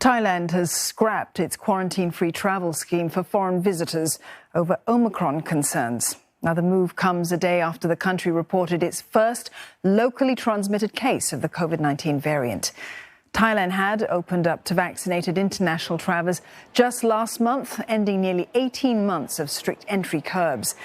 Thailand has scrapped its quarantine-free travel scheme for foreign visitors over Omicron concerns. Now, the move comes a day after the country reported its first locally transmitted case of the COVID-19 variant. Thailand had opened up to vaccinated international travellers just last month, ending nearly 18 months of strict entry curbs.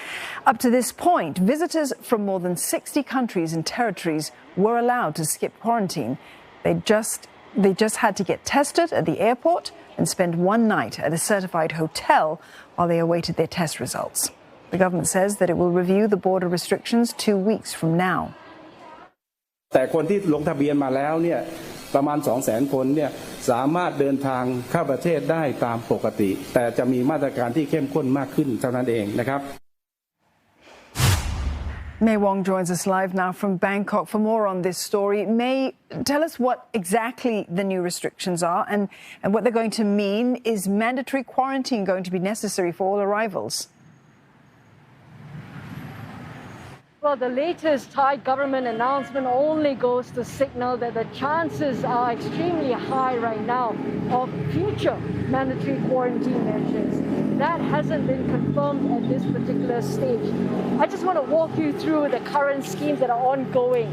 Up to this point, visitors from more than 60 countries and territories were allowed to skip quarantine. They just had to get tested at the airport and spend one night at a certified hotel while they awaited their test results. The government says that it will review the border restrictions 2 weeks from now. แต่คนที่ลงทะเบียนมาแล้วเนี่ยประมาณ 200,000 คนเนี่ยสามารถเดินทางเข้าประเทศได้ตามปกติแต่จะมีมาตรการที่เข้มข้นมากขึ้นเท่านั้นเองนะครับ May Wong joins us live now from Bangkok for more on this story. May, tell us what exactly the new restrictions are and what they're going to mean. Is mandatory quarantine going to be necessary for all arrivals? Well, the latest Thai government announcement only goes to signal that the chances are extremely high right now of future mandatory quarantine measures. That hasn't been confirmed at this particular stage. I just want to walk you through the current schemes that are ongoing.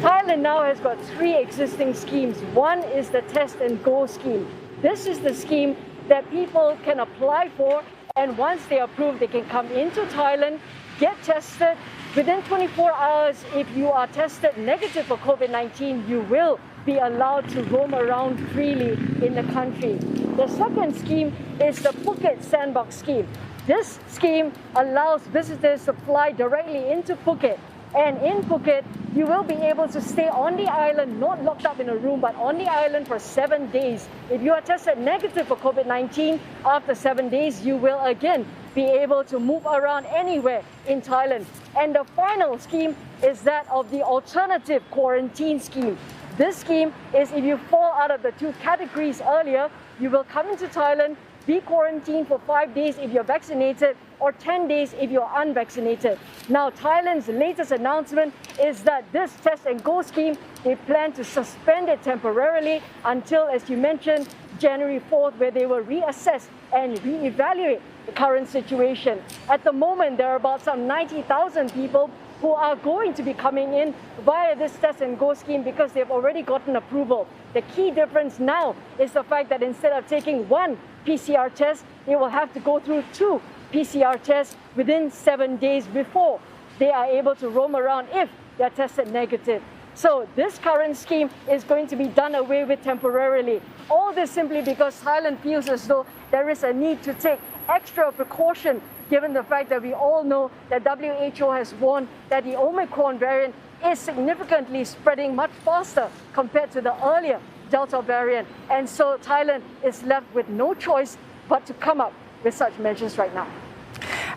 Thailand now has got 3 existing schemes. One is the test and go scheme. This is the scheme that people can apply for, and once they are approved, they can come into Thailand, get tested. Within 24 hours, if you are tested negative for COVID-19, you will be allowed to roam around freely in the country. The second scheme is the Phuket Sandbox scheme. This scheme allows visitors to fly directly into Phuket. And in Phuket, you will be able to stay on the island, not locked up in a room, but on the island for 7 days. If you are tested negative for COVID-19, after 7 days, you will again be able to move around anywhere in Thailand. And the final scheme is that of the alternative quarantine scheme. This scheme is if you fall out of the 2 categories earlier, you will come into Thailand, be quarantined for 5 days if you're vaccinated, or 10 days if you're unvaccinated. Now, Thailand's latest announcement is that this test and go scheme, they plan to suspend it temporarily until, as you mentioned, January 4th, where they will reassess and reevaluate the current situation. At the moment, there are about some 90,000 people who are going to be coming in via this test and go scheme because they've already gotten approval. The key difference now is the fact that instead of taking 1 PCR test, they will have to go through 2 PCR tests within 7 days before they are able to roam around if they're tested negative. So this current scheme is going to be done away with temporarily. All this simply because Thailand feels as though there is a need to take extra precaution given the fact that we all know that WHO has warned that the Omicron variant is significantly spreading much faster compared to the earlier Delta variant. And so Thailand is left with no choice but to come up with such measures right now.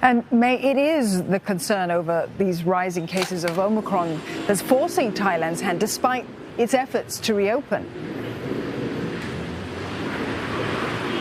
And May, it is the concern over these rising cases of Omicron that's forcing Thailand's hand despite its efforts to reopen.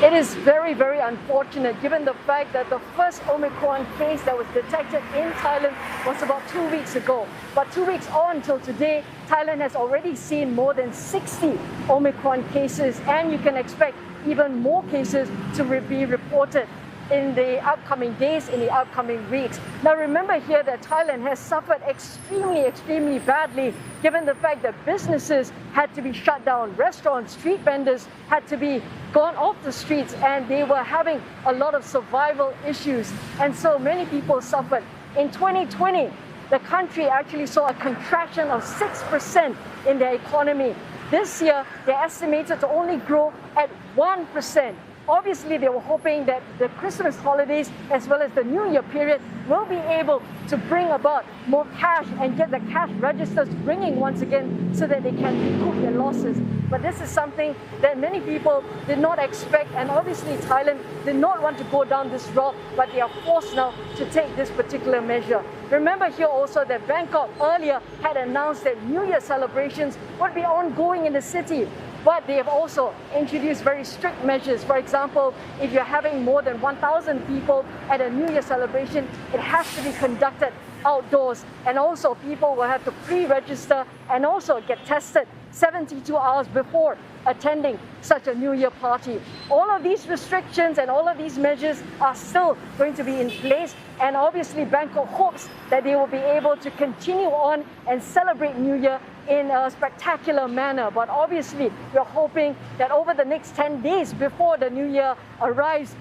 It is very, very unfortunate given the fact that the first Omicron case that was detected in Thailand was about 2 weeks ago. But 2 weeks on till today, Thailand has already seen more than 60 Omicron cases, and you can expect even more cases to be reported in the upcoming days, in the upcoming weeks. Now remember here that Thailand has suffered extremely badly given the fact that businesses had to be shut down, restaurants, street vendors had to be gone off the streets, and they were having a lot of survival issues, and so many people suffered. In 2020, the country actually saw a contraction of 6% in their economy. This year, they're estimated to only grow at 1%. Obviously, they were hoping that the Christmas holidays as well as the New Year period will be able to bring about more cash and get the cash registers ringing once again so that they can recoup their losses. But this is something that many people did not expect, and obviously Thailand did not want to go down this route, but they are forced now to take this particular measure. Remember here also that Bangkok earlier had announced that New Year celebrations would be ongoing in the city. But they have also introduced very strict measures. For example, if you're having more than 1,000 people at a New Year celebration, it has to be conducted outdoors. And also people will have to pre-register and also get tested 72 hours before attending such a New Year party. All of these restrictions and all of these measures are still going to be in place, and obviously Bangkok hopes that they will be able to continue on and celebrate New Year in a spectacular manner. But obviously we're hoping that over the next 10 days before the New Year arrives,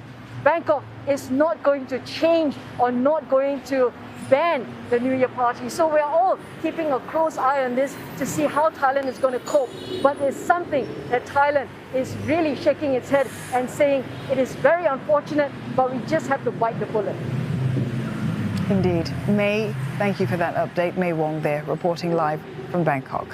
Bangkok is not going to change or not going to ban the New Year party. So we're all keeping a close eye on this to see how Thailand is going to cope. But it's something that Thailand is really shaking its head and saying it is very unfortunate, but we just have to bite the bullet. Indeed. May, thank you for that update. May Wong there, reporting live from Bangkok.